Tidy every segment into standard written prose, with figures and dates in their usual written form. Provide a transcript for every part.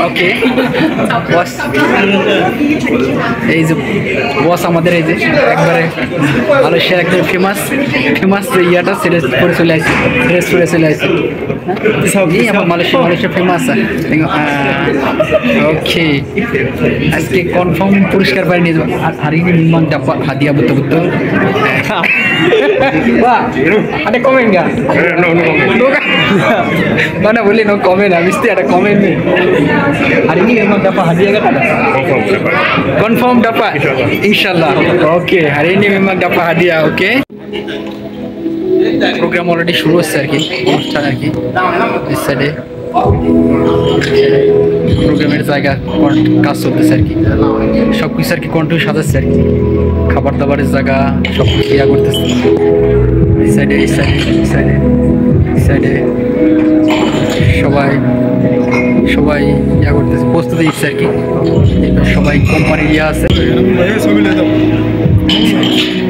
ওকে বস, এই যে বস আমাদের এই যে একবারে মালয়েশিয়ার একদম ফেমাস ফেমাস ইয়াটা সিরিজ করে চলে আসছে, ড্রেস করে চলে আসছে। Malaysia famous. ওকে আজকে কনফার্ম পুরস্কার পাই নিয়ে যাবো। আর hari ini memang dapat hadiah betul-betul. Wah, ada komen nggak? No comment. Mana boleh no comment, mesti ada komen nih. Hari ini memang dapat hadiah kan ada? Confirm dapat? Insyaallah. Oke, hari ini memang dapat hadiah, oke? Program already শুরু হচ্ছে আর কি, অনুষ্ঠান আর কি। এই সাইডে প্রোগ্রামের জায়গা কাজ চলতেছে আর কি, সব কিছু আর কি কন্টিনিউ সাজাচ্ছে আর কি, খাবার দাবারের জায়গা সব কিছু ইয়া করতেছে। এই সাইডে এই সাইডে এই সাইডে এই সাইডে সবাই সবাই ইয়া করতেছে, প্রস্তুতি দিচ্ছে আর কি। সবাই কোম্পানির ইয়া আছে,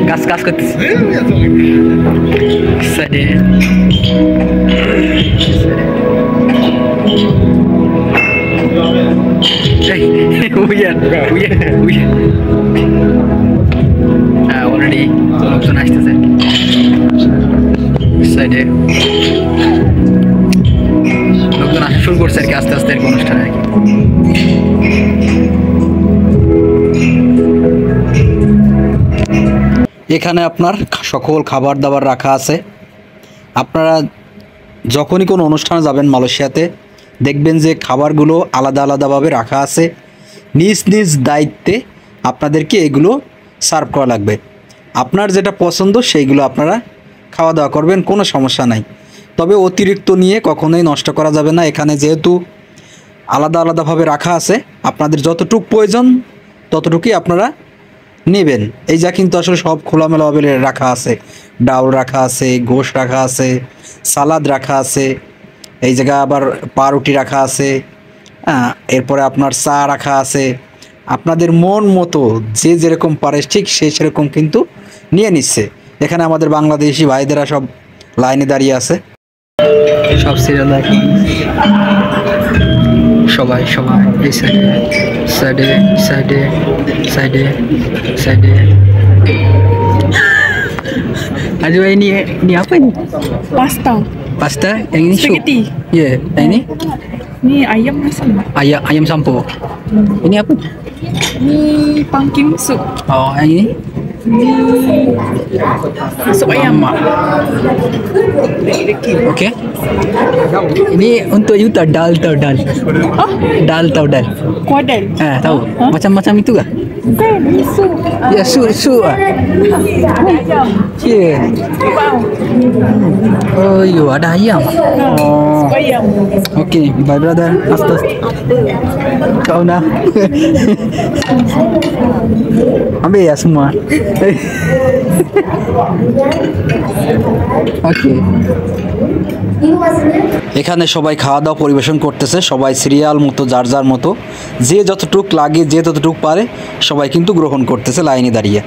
কাজ কাজ করতেছে সাইডে। অলরেডি লোকজন আসতেছে সাইডে, লোকজন আসা শুরু করছে আর কি আস্তে আস্তে অনুষ্ঠানে আর কি। এখানে আপনার সকল খাবার দাবার রাখা আছে। আপনারা যখনই কোনো অনুষ্ঠানে যাবেন মালয়েশিয়াতে, দেখবেন যে খাবারগুলো আলাদা আলাদাভাবে রাখা আছে, নিজ নিজ দায়িত্বে আপনাদেরকে এগুলো সার্ভ করা লাগবে। আপনার যেটা পছন্দ সেইগুলো আপনারা খাওয়া দাওয়া করবেন, কোনো সমস্যা নাই। তবে অতিরিক্ত নিয়ে কখনোই নষ্ট করা যাবে না। এখানে যেহেতু আলাদা আলাদাভাবে রাখা আছে, আপনাদের যতটুকু প্রয়োজন ততটুকুই আপনারা নেবেন। এই যা কিন্তু আসলে সব খোলামেলাভাবে রাখা আছে, ডাউল রাখা আছে, গোশ রাখা আছে, সালাদ রাখা আছে, এই জায়গায় আবার পাউরুটি রাখা আছে, এরপরে আপনার চা রাখা আছে। আপনাদের মন মতো যে যেরকম পারে ঠিক সে সেরকম কিন্তু নিয়ে নিচ্ছে। এখানে আমাদের বাংলাদেশি ভাইদেরা সব লাইনে দাঁড়িয়ে আছে, সব সিরিয়াল সবাই সবাই এই সাইডে সাইডে সাইডে সাইডে সাইডে। Aduh ini apa ini? Pasta. Pasta? Yang ini sup? Spaghetti. Ya, yang ini? Ini ayam asam. Ayam sampo. Ini apa? Ini pumpkin soup. Oh, yang ini? Ini sup ayam. Oke. Ini untuk you tahu dal. Oh, Dal tahu dal. kuadal. Tahu. Macam-macam itu kah? Bukan, ini soup. Ya, sup. Ayam. Yeah. Oh, yo ada ayam. Oh. Sup ayam. Okay, bye brother. Atas. Kau nak? Ambil ya semua. ওকে, এখানে সবাই খাওয়া দাওয়া পরিবেশন করতেছে, সবাই serial মতো যার যার মতো যে যতটুক লাগে যে যতটুক পারে সবাই কিন্তু গ্রহণ করতেছে লাইনে দাঁড়িয়ে।